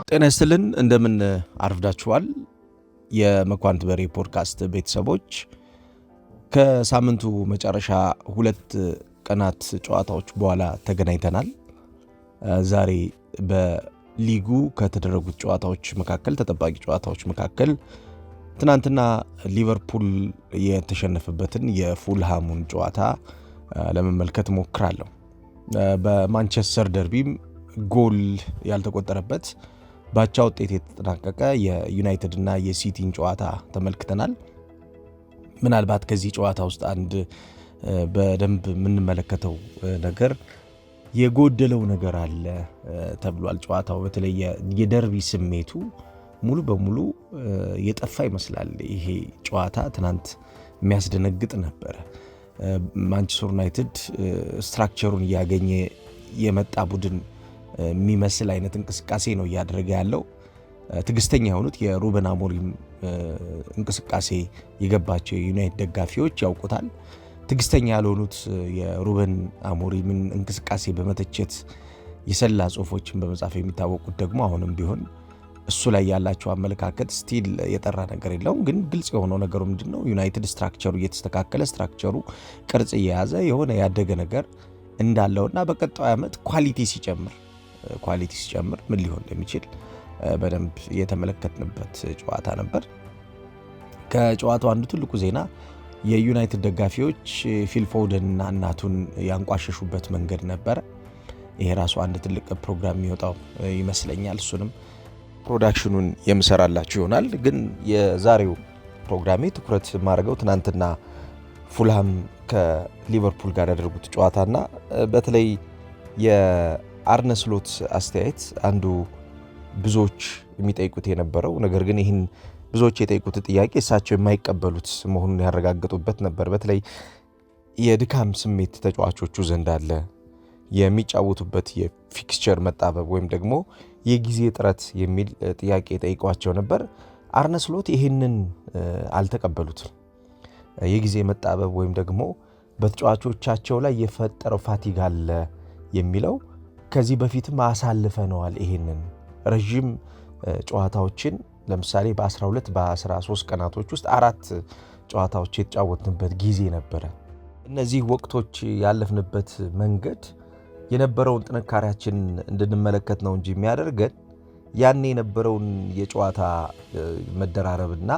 ጤና ይስጥልን እንደምን አርፍዳችኋል። የመኳንንት በሬ ፖድካስት ቤተሰቦች ከሳምንቱ መጨረሻ ሁለት ቀናት ጨዋታዎች በኋላ ተገናኝተናል። ዛሬ በሊጉ ከተደረጉት ጨዋታዎች መካከል ተጠባቂ ጨዋታዎች መካከል ትናንትና ሊቨርፑል የተሸነፈበትን የፉልሃሙን ጨዋታ ለመመልከት ሞክራለሁ። በማንቸስተር ደርቢም ጎል ያልተቆጠረበት ባቻ ውጤት የተጠናቀቀ የዩናይትድ እና የሲቲን ጨዋታ ተመልክተናል። ምናልባት ከዚህ ጨዋታ ውስጥ አንድ በደንብ የምንመለከተው ነገር የጎደለው ነገር አለ ተብሏል። ጨዋታው በተለይ የደርቢ ስሜቱ ሙሉ በሙሉ የጠፋ ይመስላል። ይሄ ጨዋታ ትናንት የሚያስደነግጥ ነበረ። ማንቸስተር ዩናይትድ ስትራክቸሩን እያገኘ የመጣ ቡድን የሚመስል አይነት እንቅስቃሴ ነው እያደረገ ያለው። ትዕግስተኛ የሆኑት የሩበን አሞሪም እንቅስቃሴ የገባቸው የዩናይትድ ደጋፊዎች ያውቁታል። ትዕግስተኛ ያልሆኑት የሩበን አሞሪምን እንቅስቃሴ በመተቸት የሰላ ጽሁፎችን በመጻፍ የሚታወቁት ደግሞ አሁንም ቢሆን እሱ ላይ ያላቸው አመለካከት ስቲል የጠራ ነገር የለውም። ግን ግልጽ የሆነው ነገሩ ምንድነው? ዩናይትድ ስትራክቸሩ እየተስተካከለ ስትራክቸሩ ቅርጽ እየያዘ የሆነ ያደገ ነገር እንዳለውና በቀጣዩ ዓመት ኳሊቲ ሲጨምር ምን ሊሆን እንደሚችል በደንብ የተመለከትንበት ጨዋታ ነበር። ከጨዋታው አንዱ ትልቁ ዜና የዩናይትድ ደጋፊዎች ፊል ፎደንና እናቱን ያንቋሸሹበት መንገድ ነበረ። ይሄ ራሱ አንድ ትልቅ ፕሮግራም የሚወጣው ይመስለኛል። እሱንም ፕሮዳክሽኑን የምሰራላችሁ ይሆናል። ግን የዛሬው ፕሮግራሜ ትኩረት ማድረገው ትናንትና ፉልሃም ከሊቨርፑል ጋር ያደረጉት ጨዋታና በተለይ የአርነ ስሎት አስተያየት አንዱ ብዙዎች የሚጠይቁት የነበረው ነገር ግን ይህን ብዙዎች የጠይቁት ጥያቄ እሳቸው የማይቀበሉት መሆኑን ያረጋገጡበት ነበር። በተለይ የድካም ስሜት ተጫዋቾቹ ዘንድ አለ፣ የሚጫወቱበት የፊክስቸር መጣበብ ወይም ደግሞ የጊዜ ጥረት የሚል ጥያቄ ጠይቋቸው ነበር። አርነ ስሎት ይህንን አልተቀበሉትም። የጊዜ መጣበብ ወይም ደግሞ በተጫዋቾቻቸው ላይ የፈጠረው ፋቲግ አለ የሚለው ከዚህ በፊትም አሳልፈነዋል። ይሄንን ረዥም ጨዋታዎችን ለምሳሌ በ12 በ13 ቀናቶች ውስጥ 4 ጨዋታዎች የተጫወትንበት ጊዜ ነበረ። እነዚህ ወቅቶች ያለፍንበት መንገድ የነበረውን ጥንካሬያችን እንድንመለከት ነው እንጂ የሚያደርገን ያኔ የነበረውን የጨዋታ መደራረብና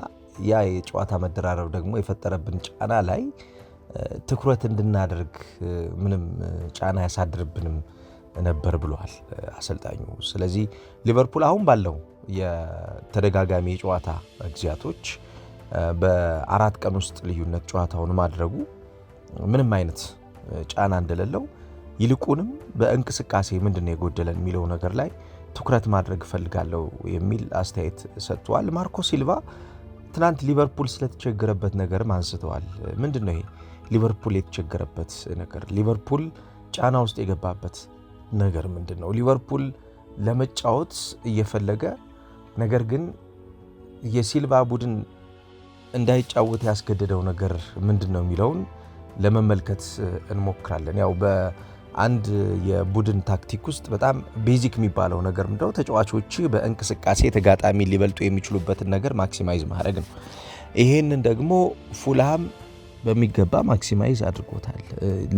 ያ የጨዋታ መደራረብ ደግሞ የፈጠረብን ጫና ላይ ትኩረት እንድናደርግ ምንም ጫና ያሳድርብንም ነበር ብለዋል አሰልጣኙ። ስለዚህ ሊቨርፑል አሁን ባለው የተደጋጋሚ የጨዋታ ጊዜያቶች በ4 ቀን ውስጥ ልዩነት ጨዋታውን ማድረጉ ምንም አይነት ጫና እንደሌለው ይልቁንም በእንቅስቃሴ ምንድነው የጎደለን የሚለው ነገር ላይ ትኩረት ማድረግ እፈልጋለሁ የሚል አስተያየት ሰጥቷል። ማርኮ ሲልቫ ትናንት ሊቨርፑል ስለተቸገረበት ነገርም አንስተዋል። ምንድነው ይሄ ሊቨርፑል የተቸገረበት ነገር? ሊቨርፑል ጫና ውስጥ የገባበት ነገር ምንድነው? ሊቨርፑል ለመጫወት እየፈለገ ነገር ግን የሲልቫ ቡድን እንዳይጫወት ያስገደደው ነገር ምንድነው የሚለውን ለመመልከት እንሞክራለን። ያው በአንድ የቡድን ታክቲክ ውስጥ በጣም ቤዚክ የሚባለው ነገር ምንድነው? ተጫዋቾች በእንቅስቃሴ ተጋጣሚ ሊበልጡ የሚችሉበትን ነገር ማክሲማይዝ ማድረግ ነው። ይሄንን ደግሞ ፉልሃም በሚገባ ማክሲማይዝ አድርጎታል።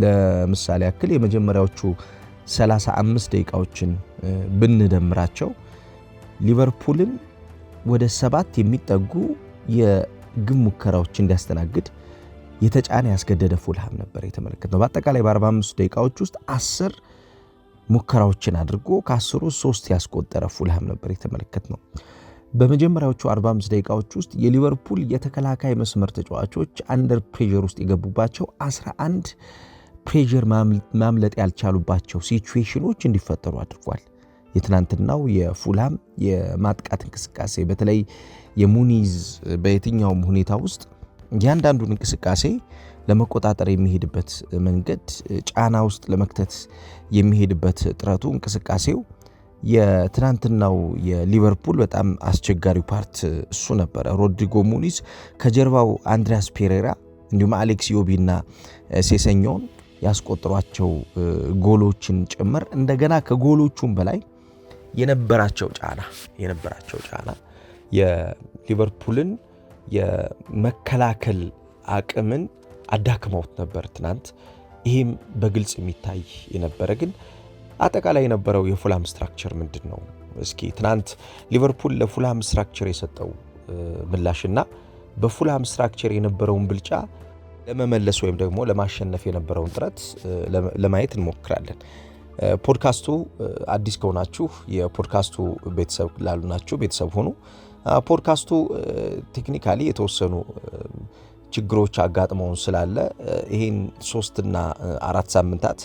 ለምሳሌ ያክል የመጀመሪያዎቹ 35 ደቂቃዎችን ብንደምራቸው ሊቨርፑልን ወደ 7 የሚጠጉ የግብ ሙከራዎች እንዲያስተናግድ የተጫነ ያስገደደ ፉልሃም ነበር የተመለከትነው። በአጠቃላይ በ45 ደቂቃዎች ውስጥ 10 ሙከራዎችን አድርጎ ከ10ሩ 3 ያስቆጠረ ፉልሃም ነበር የተመለከትነው። በመጀመሪያዎቹ 45 ደቂቃዎች ውስጥ የሊቨርፑል የተከላካይ መስመር ተጫዋቾች አንደር ፕሬዠር ውስጥ የገቡባቸው 11 ፕሬዠር ማምለጥ ያልቻሉባቸው ሲቹዌሽኖች እንዲፈጠሩ አድርጓል። የትናንትናው የፉልሃም የማጥቃት እንቅስቃሴ በተለይ የሙኒዝ በየትኛውም ሁኔታ ውስጥ እያንዳንዱን እንቅስቃሴ ለመቆጣጠር የሚሄድበት መንገድ፣ ጫና ውስጥ ለመክተት የሚሄድበት ጥረቱ፣ እንቅስቃሴው የትናንትናው የሊቨርፑል በጣም አስቸጋሪው ፓርት እሱ ነበረ። ሮድሪጎ ሙኒዝ ከጀርባው አንድሪያስ ፔሬራ እንዲሁም አሌክስ ዮቢና ሴሰኞን ያስቆጥሯቸው ጎሎችን ጭምር እንደገና ከጎሎቹም በላይ የነበራቸው ጫና የሊቨርፑልን የመከላከል አቅምን አዳክመውት ነበር ትናንት። ይህም በግልጽ የሚታይ የነበረ ግን አጠቃላይ የነበረው የፉልሃም ስትራክቸር ምንድን ነው? እስኪ ትናንት ሊቨርፑል ለፉልሃም ስትራክቸር የሰጠው ምላሽና በፉልሃም ስትራክቸር የነበረውን ብልጫ ለመመለስ ወይም ደግሞ ለማሸነፍ የነበረውን ጥረት ለማየት እንሞክራለን። ፖድካስቱ አዲስ ከሆናችሁ የፖድካስቱ ቤተሰብ ላሉናችሁ ቤተሰብ ሆኑ። ፖድካስቱ ቴክኒካሊ የተወሰኑ ችግሮች አጋጥመውን ስላለ ይሄን 3 እና 4 ሳምንታት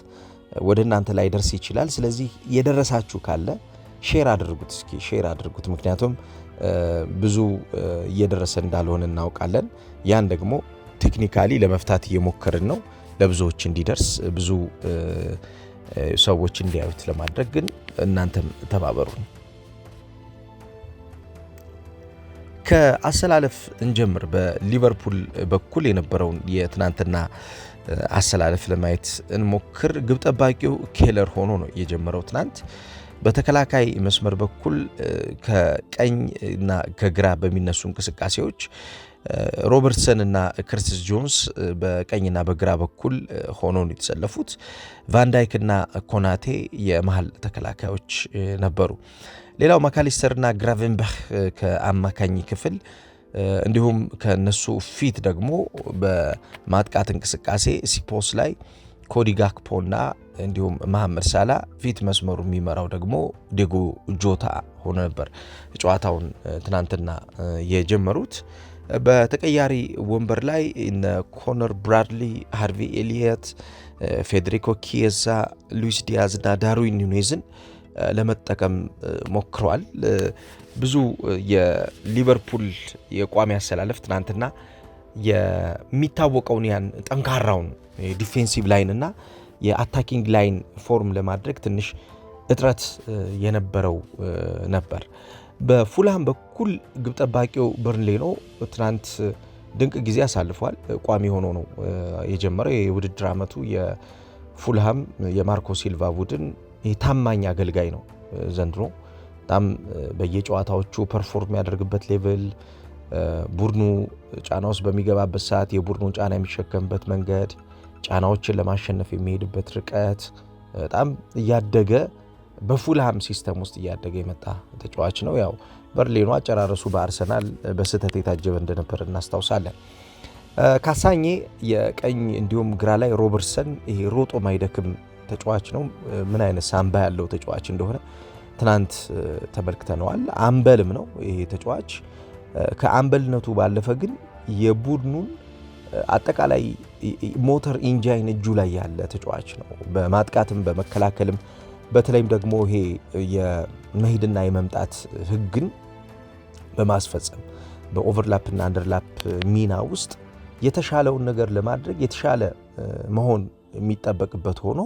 ወደ እናንተ ላይ ደርስ ይችላል። ስለዚህ የደረሳችሁ ካለ ሼር አድርጉት። ምክንያቱም ብዙ እየደረሰ እንዳልሆነ እናውቃለን። ያን ደግሞ ቴክኒካሊ ለመፍታት እየሞከርን ነው፣ ለብዙዎች እንዲደርስ ብዙ ሰዎች እንዲያዩት ለማድረግ ግን እናንተም ተባበሩን። ከአሰላለፍ እንጀምር። በሊቨርፑል በኩል የነበረውን የትናንትና አሰላለፍ ለማየት እንሞክር። ግብ ጠባቂው ኬለር ሆኖ ነው የጀመረው ትናንት። በተከላካይ መስመር በኩል ከቀኝ እና ከግራ በሚነሱ እንቅስቃሴዎች ሮበርትሰን እና ከርቲስ ጆንስ በቀኝና በግራ በኩል ሆኖ ነው የተሰለፉት። ቫንዳይክ እና ኮናቴ የመሃል ተከላካዮች ነበሩ። ሌላው ማካሊስተር እና ግራቨንበርች ከአማካኝ ክፍል እንዲሁም ከነሱ ፊት ደግሞ በማጥቃት እንቅስቃሴ ሲፖስ ላይ ኮዲ ጋክፖ እና እንዲሁም መሐመድ ሳላ፣ ፊት መስመሩ የሚመራው ደግሞ ዲዮጎ ጆታ ሆኖ ነበር ጨዋታውን ትናንትና የጀመሩት። በተቀያሪ ወንበር ላይ እነ ኮነር ብራድሊ፣ ሃርቪ ኤሊየት፣ ፌዴሪኮ ኪየዛ፣ ሉዊስ ዲያዝ እና ዳርዊን ኑኔዝን ለመጠቀም ሞክረዋል። ብዙ የሊቨርፑል የቋሚ አሰላለፍ ትናንትና የሚታወቀውን ያን ጠንካራውን ዲፌንሲቭ ላይን እና የአታኪንግ ላይን ፎርም ለማድረግ ትንሽ እጥረት የነበረው ነበር። በፉልሃም በኩል ግብ ጠባቂው በርንሌ ነው። ትናንት ድንቅ ጊዜ አሳልፏል። ቋሚ ሆኖ ነው የጀመረው። የውድድር ዓመቱ የፉልሃም የማርኮ ሲልቫ ቡድን ታማኝ አገልጋይ ነው። ዘንድሮ በጣም በየጨዋታዎቹ ፐርፎርም ያደርግበት ሌቭል፣ ቡድኑ ጫና ውስጥ በሚገባበት ሰዓት የቡድኑን ጫና የሚሸከምበት መንገድ፣ ጫናዎችን ለማሸነፍ የሚሄድበት ርቀት በጣም እያደገ በፉልሃም ሲስተም ውስጥ እያደገ የመጣ ተጫዋች ነው። ያው በርንሌ አጨራረሱ በአርሰናል በስህተት የታጀበ እንደነበር እናስታውሳለን። ካሳኜ የቀኝ እንዲሁም ግራ ላይ ሮበርትሰን ይሄ ሮጦ ማይደክም ተጫዋች ነው። ምን አይነት ሳምባ ያለው ተጫዋች እንደሆነ ትናንት ተመልክተነዋል። አምበልም ነው ይሄ ተጫዋች። ከአምበልነቱ ባለፈ ግን የቡድኑን አጠቃላይ ሞተር ኢንጂን እጁ ላይ ያለ ተጫዋች ነው። በማጥቃትም በመከላከልም በተለይም ደግሞ ይሄ የመሄድና የመምጣት ህግን በማስፈጸም በኦቨርላፕና አንደርላፕ ሚና ውስጥ የተሻለውን ነገር ለማድረግ የተሻለ መሆን የሚጠበቅበት ሆኖ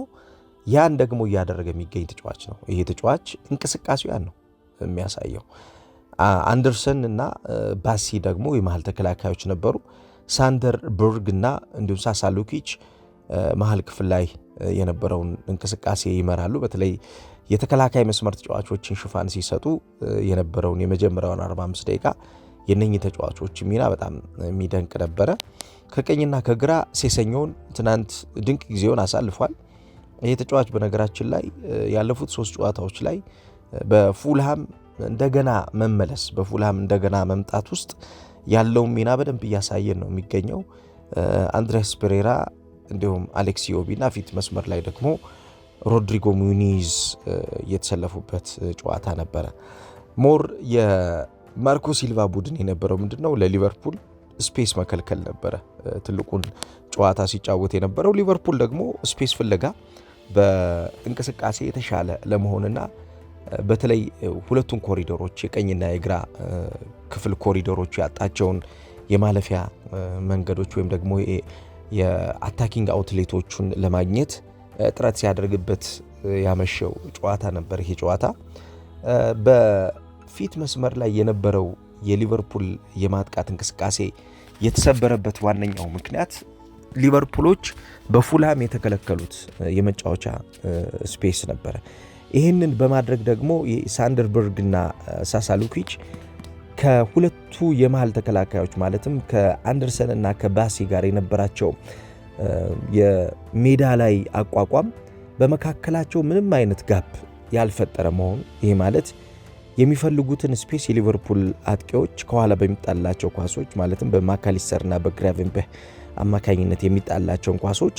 ያን ደግሞ እያደረገ የሚገኝ ተጫዋች ነው። ይሄ ተጫዋች እንቅስቃሴው ያን ነው የሚያሳየው። አንደርሰን እና ባሲ ደግሞ የመሃል ተከላካዮች ነበሩ። ሳንደር በርግ እና እንዲሁም ሳሳ ሉኪች መሃል ክፍል ላይ የነበረውን እንቅስቃሴ ይመራሉ። በተለይ የተከላካይ መስመር ተጫዋቾችን ሽፋን ሲሰጡ የነበረውን የመጀመሪያውን 45 ደቂቃ የነኚህ ተጫዋቾች ሚና በጣም የሚደንቅ ነበረ። ከቀኝና ከግራ ሴሰኞን ትናንት ድንቅ ጊዜውን አሳልፏል። ይህ ተጫዋች በነገራችን ላይ ያለፉት 3 ጨዋታዎች ላይ በፉልሃም እንደገና መመለስ በፉልሃም እንደገና መምጣት ውስጥ ያለውን ሚና በደንብ እያሳየን ነው የሚገኘው። አንድሬስ ፔሬራ እንዲሁም አሌክስ ኢዮቢና ፊት መስመር ላይ ደግሞ ሮድሪጎ ሙኒዝ የተሰለፉበት ጨዋታ ነበረ። ሞር የማርኮ ሲልቫ ቡድን የነበረው ምንድነው ለሊቨርፑል ስፔስ መከልከል ነበረ። ትልቁን ጨዋታ ሲጫወት የነበረው ሊቨርፑል ደግሞ ስፔስ ፍለጋ በእንቅስቃሴ የተሻለ ለመሆንና በተለይ ሁለቱን ኮሪዶሮች የቀኝና የግራ ክፍል ኮሪዶሮች ያጣቸውን የማለፊያ መንገዶች ወይም ደግሞ የአታኪንግ አውትሌቶቹን ለማግኘት ጥረት ሲያደርግበት ያመሸው ጨዋታ ነበር። ይሄ ጨዋታ በፊት መስመር ላይ የነበረው የሊቨርፑል የማጥቃት እንቅስቃሴ የተሰበረበት ዋነኛው ምክንያት ሊቨርፑሎች በፉልሃም የተከለከሉት የመጫወቻ ስፔስ ነበረ። ይህንን በማድረግ ደግሞ ሳንደርበርግና ሳሳሉኪች ከሁለቱ የመሃል ተከላካዮች ማለትም ከአንደርሰን እና ከባሲ ጋር የነበራቸው የሜዳ ላይ አቋቋም በመካከላቸው ምንም አይነት ጋፕ ያልፈጠረ መሆኑ፣ ይሄ ማለት የሚፈልጉትን ስፔስ የሊቨርፑል አጥቂዎች ከኋላ በሚጣላቸው ኳሶች ማለትም በማካሊስተርና በግራቨንበርች አማካኝነት የሚጣላቸውን ኳሶች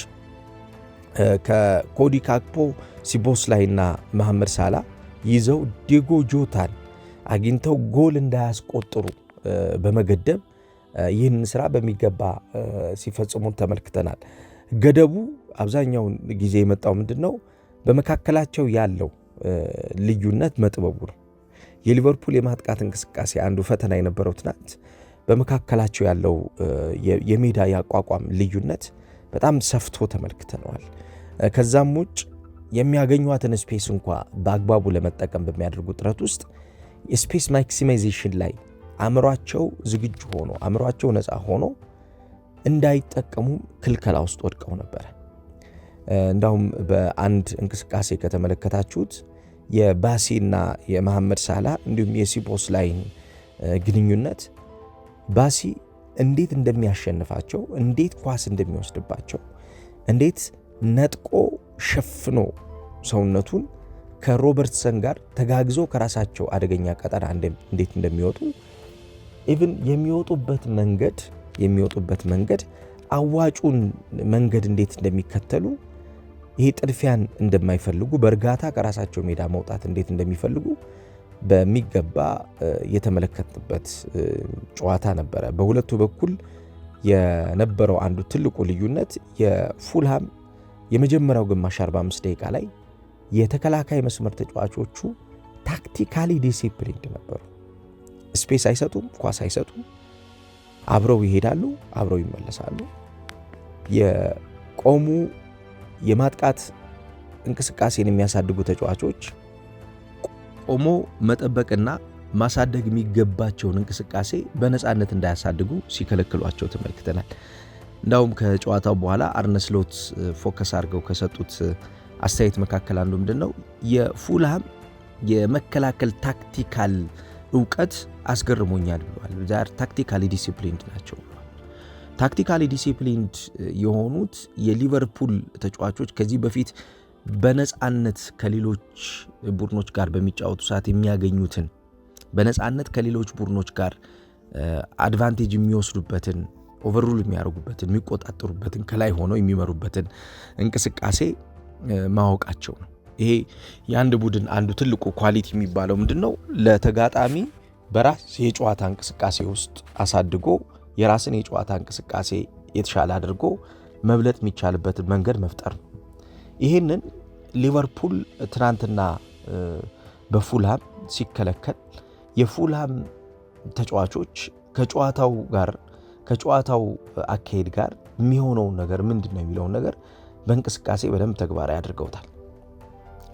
ከኮዲ ካክፖ፣ ሲቦስላይና መሐመድ ሳላ ይዘው ዲዮጎ ጆታን አግኝተው ጎል እንዳያስቆጥሩ በመገደብ ይህንን ስራ በሚገባ ሲፈጽሙ ተመልክተናል። ገደቡ አብዛኛውን ጊዜ የመጣው ምንድነው? በመካከላቸው ያለው ልዩነት መጥበቡ ነው። የሊቨርፑል የማጥቃት እንቅስቃሴ አንዱ ፈተና የነበረው ትናንት በመካከላቸው ያለው የሜዳ ያቋቋም ልዩነት በጣም ሰፍቶ ተመልክተነዋል። ከዛም ውጭ የሚያገኟትን ስፔስ እንኳ በአግባቡ ለመጠቀም በሚያደርጉ ጥረት ውስጥ የስፔስ ማክሲማይዜሽን ላይ አእምሯቸው ዝግጁ ሆኖ አእምሯቸው ነፃ ሆኖ እንዳይጠቀሙ ክልከላ ውስጥ ወድቀው ነበር። እንዳውም በአንድ እንቅስቃሴ ከተመለከታችሁት የባሲና የመሐመድ ሳላ እንዲሁም የሲቦስላይን ግንኙነት ባሲ እንዴት እንደሚያሸንፋቸው፣ እንዴት ኳስ እንደሚወስድባቸው፣ እንዴት ነጥቆ ሸፍኖ ሰውነቱን ከሮበርትሰን ጋር ተጋግዞ ከራሳቸው አደገኛ ቀጠና እንዴት እንደሚወጡ ኢቭን የሚወጡበት መንገድ አዋጩን መንገድ እንዴት እንደሚከተሉ፣ ይሄ ጥድፊያን እንደማይፈልጉ፣ በእርጋታ ከራሳቸው ሜዳ መውጣት እንዴት እንደሚፈልጉ በሚገባ የተመለከትበት ጨዋታ ነበረ። በሁለቱ በኩል የነበረው አንዱ ትልቁ ልዩነት የፉልሃም የመጀመሪያው ግማሽ 45 ደቂቃ ላይ የተከላካይ መስመር ተጫዋቾቹ ታክቲካሊ ዲሲፕሊንድ ነበሩ። ስፔስ አይሰጡም፣ ኳስ አይሰጡም፣ አብረው ይሄዳሉ፣ አብረው ይመለሳሉ። የቆሙ የማጥቃት እንቅስቃሴን የሚያሳድጉ ተጫዋቾች ቆሞ መጠበቅና ማሳደግ የሚገባቸውን እንቅስቃሴ በነፃነት እንዳያሳድጉ ሲከለክሏቸው ተመልክተናል። እንዳውም ከጨዋታው በኋላ አርነ ስሎት ፎከስ አድርገው ከሰጡት አስተያየት መካከል አንዱ ምንድነው የፉልሃም የመከላከል ታክቲካል እውቀት አስገርሞኛል ብለዋል። ዛሬ ታክቲካሊ ዲሲፕሊንድ ናቸው። ታክቲካሊ ዲሲፕሊንድ የሆኑት የሊቨርፑል ተጫዋቾች ከዚህ በፊት በነፃነት ከሌሎች ቡድኖች ጋር በሚጫወቱ ሰዓት የሚያገኙትን በነፃነት ከሌሎች ቡድኖች ጋር አድቫንቴጅ የሚወስዱበትን፣ ኦቨርሩል የሚያደርጉበትን፣ የሚቆጣጠሩበትን፣ ከላይ ሆነው የሚመሩበትን እንቅስቃሴ ማወቃቸው ነው። ይሄ የአንድ ቡድን አንዱ ትልቁ ኳሊቲ የሚባለው ምንድነው? ለተጋጣሚ በራስ የጨዋታ እንቅስቃሴ ውስጥ አሳድጎ የራስን የጨዋታ እንቅስቃሴ የተሻለ አድርጎ መብለጥ የሚቻልበትን መንገድ መፍጠር ነው። ይህንን ሊቨርፑል ትናንትና በፉልሃም ሲከለከል የፉልሃም ተጫዋቾች ከጨዋታው አካሄድ ጋር የሚሆነውን ነገር ምንድነው የሚለውን ነገር በእንቅስቃሴ በደንብ ተግባራዊ አድርገውታል።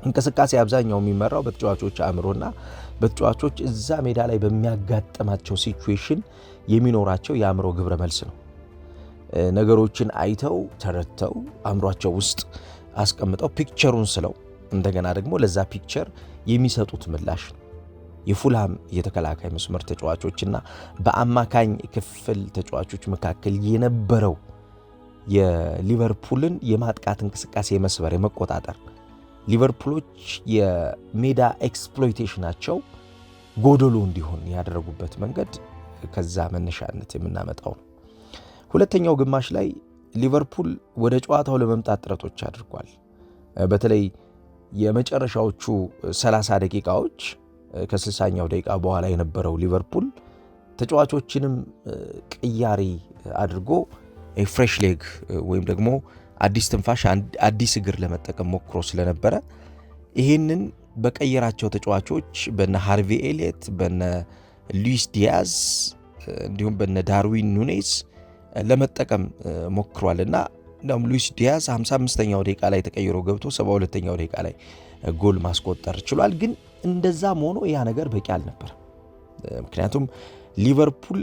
እንቅስቃሴ አብዛኛው የሚመራው በተጫዋቾች አእምሮና በተጫዋቾች እዛ ሜዳ ላይ በሚያጋጥማቸው ሲቹዌሽን የሚኖራቸው የአእምሮ ግብረ መልስ ነው። ነገሮችን አይተው ተረድተው አእምሯቸው ውስጥ አስቀምጠው ፒክቸሩን ስለው እንደገና ደግሞ ለዛ ፒክቸር የሚሰጡት ምላሽ ነው። የፉልሃም የተከላካይ መስመር ተጫዋቾችና በአማካኝ ክፍል ተጫዋቾች መካከል የነበረው የሊቨርፑልን የማጥቃት እንቅስቃሴ መስበር የመቆጣጠር ሊቨርፑሎች የሜዳ ኤክስፕሎይቴሽናቸው ጎደሎ እንዲሆን ያደረጉበት መንገድ ከዛ መነሻነት የምናመጣው ነው። ሁለተኛው ግማሽ ላይ ሊቨርፑል ወደ ጨዋታው ለመምጣት ጥረቶች አድርጓል። በተለይ የመጨረሻዎቹ 30 ደቂቃዎች ከ60ኛው ደቂቃ በኋላ የነበረው ሊቨርፑል ተጫዋቾችንም ቅያሪ አድርጎ ፍሬሽ ሌግ ወይም ደግሞ አዲስ ትንፋሽ አዲስ እግር ለመጠቀም ሞክሮ ስለነበረ ይህንን በቀየራቸው ተጫዋቾች በነ ሃርቪ ኤሊየት፣ በነ ሉዊስ ዲያዝ እንዲሁም በነ ዳርዊን ኑኔዝ ለመጠቀም ሞክሯልና እንደውም ሉዊስ ዲያዝ 55ኛው ደቂቃ ላይ ተቀይሮ ገብቶ 72ኛው ደቂቃ ላይ ጎል ማስቆጠር ችሏል። ግን እንደዛም ሆኖ ያ ነገር በቂ አልነበር። ምክንያቱም ሊቨርፑል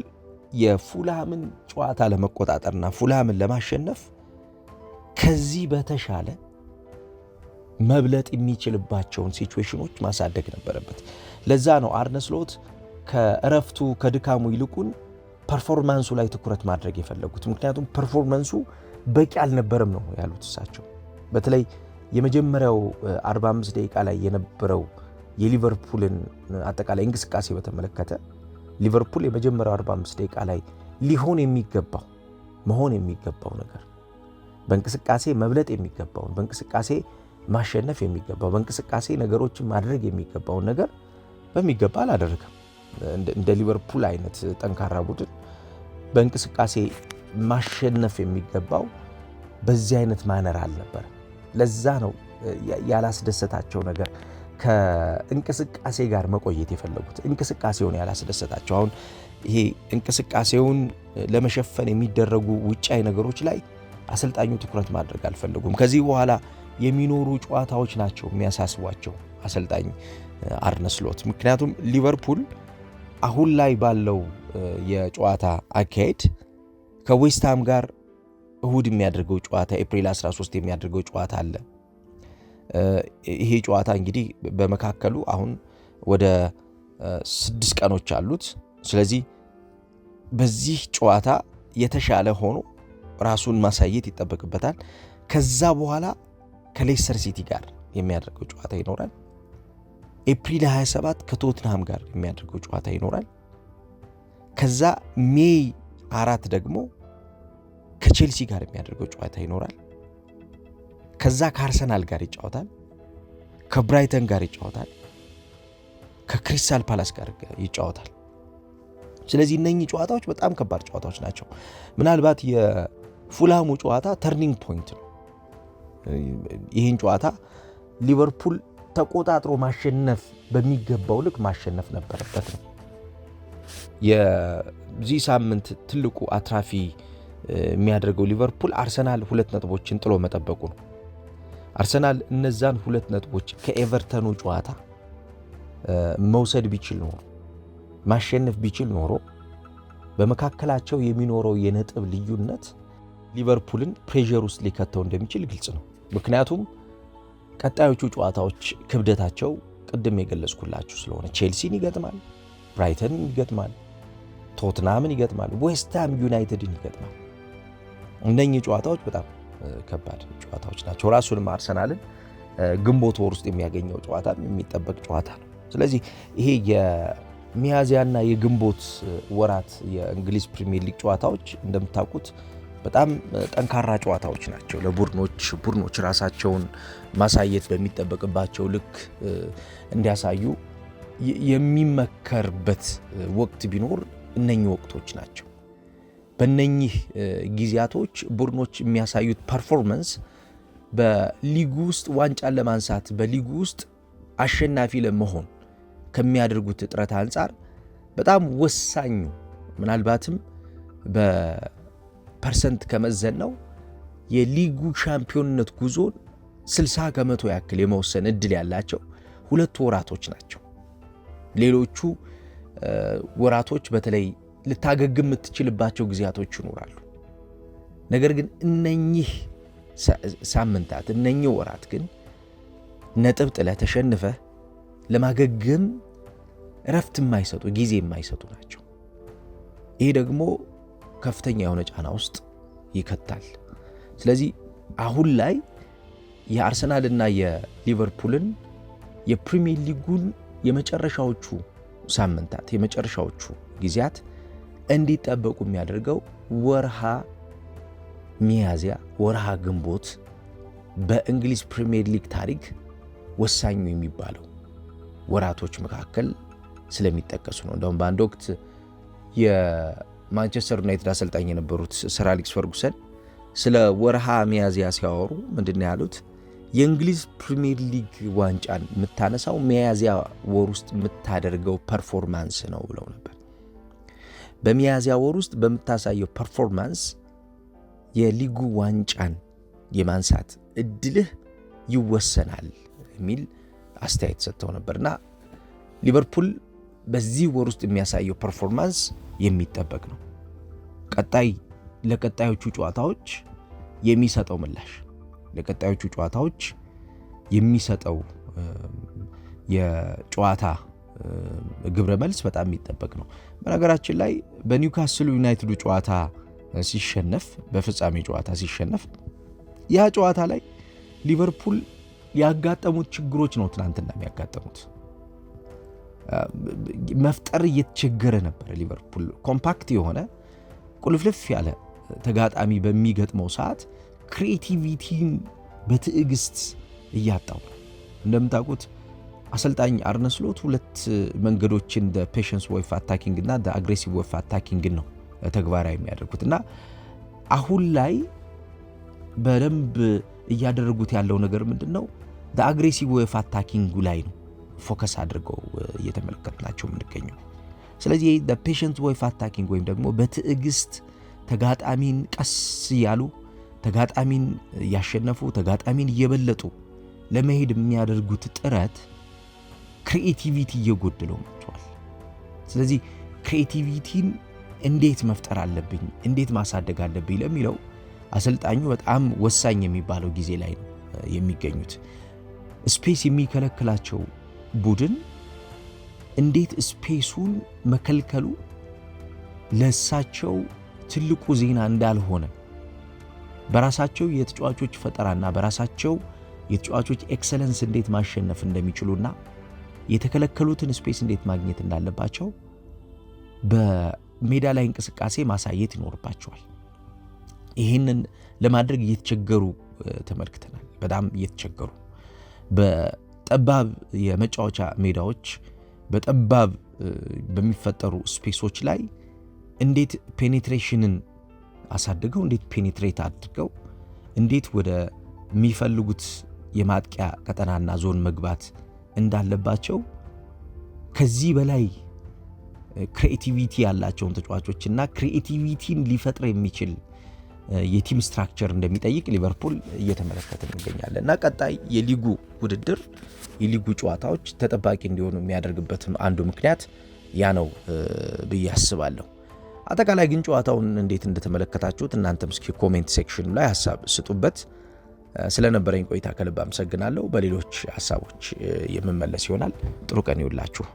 የፉልሃምን ጨዋታ ለመቆጣጠርና ፉልሃምን ለማሸነፍ ከዚህ በተሻለ መብለጥ የሚችልባቸውን ሲቹዌሽኖች ማሳደግ ነበረበት። ለዛ ነው አርነ ስሎት ከእረፍቱ ከድካሙ ይልቁን ፐርፎርማንሱ ላይ ትኩረት ማድረግ የፈለጉት። ምክንያቱም ፐርፎርማንሱ በቂ አልነበረም ነው ያሉት እሳቸው። በተለይ የመጀመሪያው 45 ደቂቃ ላይ የነበረው የሊቨርፑልን አጠቃላይ እንቅስቃሴ በተመለከተ ሊቨርፑል የመጀመሪያው 45 ደቂቃ ላይ መሆን የሚገባው ነገር በእንቅስቃሴ መብለጥ የሚገባውን በእንቅስቃሴ ማሸነፍ የሚገባው በእንቅስቃሴ ነገሮችን ማድረግ የሚገባውን ነገር በሚገባ አላደረገም። እንደ ሊቨርፑል አይነት ጠንካራ ቡድን በእንቅስቃሴ ማሸነፍ የሚገባው በዚህ አይነት ማነር አልነበረ። ለዛ ነው ያላስደሰታቸው ነገር ከእንቅስቃሴ ጋር መቆየት የፈለጉት። እንቅስቃሴውን ያላስደሰታቸው አሁን ይሄ እንቅስቃሴውን ለመሸፈን የሚደረጉ ውጫዊ ነገሮች ላይ አሰልጣኙ ትኩረት ማድረግ አልፈለጉም። ከዚህ በኋላ የሚኖሩ ጨዋታዎች ናቸው የሚያሳስቧቸው አሰልጣኝ አርነ ስሎት። ምክንያቱም ሊቨርፑል አሁን ላይ ባለው የጨዋታ አካሄድ ከዌስትሃም ጋር እሁድ የሚያደርገው ጨዋታ ኤፕሪል 13 የሚያደርገው ጨዋታ አለ። ይሄ ጨዋታ እንግዲህ በመካከሉ አሁን ወደ 6 ቀኖች አሉት። ስለዚህ በዚህ ጨዋታ የተሻለ ሆኖ ራሱን ማሳየት ይጠበቅበታል። ከዛ በኋላ ከሌስተር ሲቲ ጋር የሚያደርገው ጨዋታ ይኖራል። ኤፕሪል 27 ከቶትንሃም ጋር የሚያደርገው ጨዋታ ይኖራል። ከዛ ሜይ 4 ደግሞ ከቼልሲ ጋር የሚያደርገው ጨዋታ ይኖራል። ከዛ ከአርሰናል ጋር ይጫወታል፣ ከብራይተን ጋር ይጫወታል፣ ከክሪስታል ፓላስ ጋር ይጫወታል። ስለዚህ እነኚህ ጨዋታዎች በጣም ከባድ ጨዋታዎች ናቸው። ምናልባት የፉልሃሙ ጨዋታ ተርኒንግ ፖይንት ነው። ይህን ጨዋታ ሊቨርፑል ተቆጣጥሮ ማሸነፍ በሚገባው ልክ ማሸነፍ ነበረበት ነው። የዚህ ሳምንት ትልቁ አትራፊ የሚያደርገው ሊቨርፑል አርሰናል 2 ነጥቦችን ጥሎ መጠበቁ ነው። አርሰናል እነዛን 2 ነጥቦች ከኤቨርተኑ ጨዋታ መውሰድ ቢችል ኖሮ ማሸነፍ ቢችል ኖሮ በመካከላቸው የሚኖረው የነጥብ ልዩነት ሊቨርፑልን ፕሬዠር ውስጥ ሊከተው እንደሚችል ግልጽ ነው። ምክንያቱም ቀጣዮቹ ጨዋታዎች ክብደታቸው ቅድም የገለጽኩላችሁ ስለሆነ ቼልሲን ይገጥማል፣ ብራይተንን ይገጥማል፣ ቶትናምን ይገጥማል፣ ዌስትሃም ዩናይትድን ይገጥማል። እነኚህ ጨዋታዎች በጣም ከባድ ጨዋታዎች ናቸው። ራሱንም አርሰናልን ግንቦት ወር ውስጥ የሚያገኘው ጨዋታ የሚጠበቅ ጨዋታ ነው። ስለዚህ ይሄ የሚያዝያና የግንቦት ወራት የእንግሊዝ ፕሪሚየር ሊግ ጨዋታዎች እንደምታውቁት በጣም ጠንካራ ጨዋታዎች ናቸው። ለቡድኖች ራሳቸውን ማሳየት በሚጠበቅባቸው ልክ እንዲያሳዩ የሚመከርበት ወቅት ቢኖር እነኚህ ወቅቶች ናቸው። በእነኚህ ጊዜያቶች ቡድኖች የሚያሳዩት ፐርፎርማንስ በሊጉ ውስጥ ዋንጫን ለማንሳት በሊጉ ውስጥ አሸናፊ ለመሆን ከሚያደርጉት ጥረት አንጻር በጣም ወሳኙ ምናልባትም በፐርሰንት ከመዘነው የሊጉ ሻምፒዮንነት ጉዞን 60% ያክል የመወሰን እድል ያላቸው 2 ወራቶች ናቸው። ሌሎቹ ወራቶች በተለይ ልታገግም የምትችልባቸው ጊዜያቶች ይኖራሉ። ነገር ግን እነኚህ ሳምንታት እነኚህ ወራት ግን ነጥብ ጥለህ ተሸንፈህ ለማገገም እረፍት የማይሰጡ ጊዜ የማይሰጡ ናቸው። ይህ ደግሞ ከፍተኛ የሆነ ጫና ውስጥ ይከታል። ስለዚህ አሁን ላይ የአርሰናልና የሊቨርፑልን የፕሪሚየር ሊጉን የመጨረሻዎቹ ሳምንታት የመጨረሻዎቹ ጊዜያት እንዲጠበቁ የሚያደርገው ወርሃ ሚያዝያ ወርሃ ግንቦት በእንግሊዝ ፕሪሚየር ሊግ ታሪክ ወሳኙ የሚባለው ወራቶች መካከል ስለሚጠቀሱ ነው። እንደውም በአንድ ወቅት የማንቸስተር ዩናይትድ አሰልጣኝ የነበሩት ሰር አሌክስ ፈርጉሰን ስለ ወርሃ ሚያዝያ ሲያወሩ ምንድን ነው ያሉት? የእንግሊዝ ፕሪሚየር ሊግ ዋንጫን የምታነሳው ሚያዝያ ወር ውስጥ የምታደርገው ፐርፎርማንስ ነው ብለው ነበር። በሚያዝያ ወር ውስጥ በምታሳየው ፐርፎርማንስ የሊጉ ዋንጫን የማንሳት እድልህ ይወሰናል የሚል አስተያየት ሰጥተው ነበርና ሊቨርፑል በዚህ ወር ውስጥ የሚያሳየው ፐርፎርማንስ የሚጠበቅ ነው። ለቀጣዮቹ ጨዋታዎች የሚሰጠው ምላሽ ለቀጣዮቹ ጨዋታዎች የሚሰጠው የጨዋታ ግብረ መልስ በጣም የሚጠበቅ ነው። በነገራችን ላይ በኒውካስል ዩናይትዱ ጨዋታ ሲሸነፍ፣ በፍጻሜ ጨዋታ ሲሸነፍ፣ ያ ጨዋታ ላይ ሊቨርፑል ያጋጠሙት ችግሮች ነው ትናንትና የሚያጋጠሙት። መፍጠር እየተቸገረ ነበር ሊቨርፑል። ኮምፓክት የሆነ ቁልፍልፍ ያለ ተጋጣሚ በሚገጥመው ሰዓት ክሪኤቲቪቲን በትዕግስት እያጣው ነው። እንደምታውቁት አሰልጣኝ አርነ ስሎት ሁለት መንገዶችን ፔሸንስ ዌይ ኦፍ አታኪንግ እና አግሬሲቭ ዌይ ኦፍ አታኪንግ ነው ተግባራዊ የሚያደርጉት እና አሁን ላይ በደንብ እያደረጉት ያለው ነገር ምንድነው? አግሬሲቭ ዌይ ኦፍ አታኪንግ ላይ ነው ፎከስ አድርገው እየተመለከትናቸው የምንገኘው። ስለዚህ ፔሸንስ ዌይ ኦፍ አታኪንግ ወይም ደግሞ በትዕግስት ተጋጣሚን ቀስ እያሉ ተጋጣሚን እያሸነፉ ተጋጣሚን እየበለጡ ለመሄድ የሚያደርጉት ጥረት ክሪኤቲቪቲ እየጎደለው መጥቷል። ስለዚህ ክሪኤቲቪቲን እንዴት መፍጠር አለብኝ፣ እንዴት ማሳደግ አለብኝ ለሚለው አሰልጣኙ በጣም ወሳኝ የሚባለው ጊዜ ላይ ነው የሚገኙት። ስፔስ የሚከለክላቸው ቡድን እንዴት ስፔሱን መከልከሉ ለሳቸው ትልቁ ዜና እንዳልሆነ በራሳቸው የተጫዋቾች ፈጠራና በራሳቸው የተጫዋቾች ኤክሰለንስ እንዴት ማሸነፍ እንደሚችሉና የተከለከሉትን ስፔስ እንዴት ማግኘት እንዳለባቸው በሜዳ ላይ እንቅስቃሴ ማሳየት ይኖርባቸዋል። ይህንን ለማድረግ እየተቸገሩ ተመልክተናል። በጣም እየተቸገሩ በጠባብ የመጫወቻ ሜዳዎች በጠባብ በሚፈጠሩ ስፔሶች ላይ እንዴት ፔኔትሬሽንን አሳድገው እንዴት ፔኔትሬት አድርገው እንዴት ወደ የሚፈልጉት የማጥቂያ ቀጠናና ዞን መግባት እንዳለባቸው ከዚህ በላይ ክሪኤቲቪቲ ያላቸውን ተጫዋቾችና ክሪኤቲቪቲን ሊፈጥር የሚችል የቲም ስትራክቸር እንደሚጠይቅ ሊቨርፑል እየተመለከትን እንገኛለን እና ቀጣይ የሊጉ ውድድር የሊጉ ጨዋታዎች ተጠባቂ እንዲሆኑ የሚያደርግበትም አንዱ ምክንያት ያ ነው ብዬ አስባለሁ። አጠቃላይ ግን ጨዋታውን እንዴት እንደተመለከታችሁት እናንተም እስኪ ኮሜንት ሴክሽኑ ላይ ሐሳብ ስጡበት። ስለነበረኝ ቆይታ ከልብ አመሰግናለሁ። በሌሎች ሐሳቦች የምመለስ ይሆናል። ጥሩ ቀን ይውላችሁ።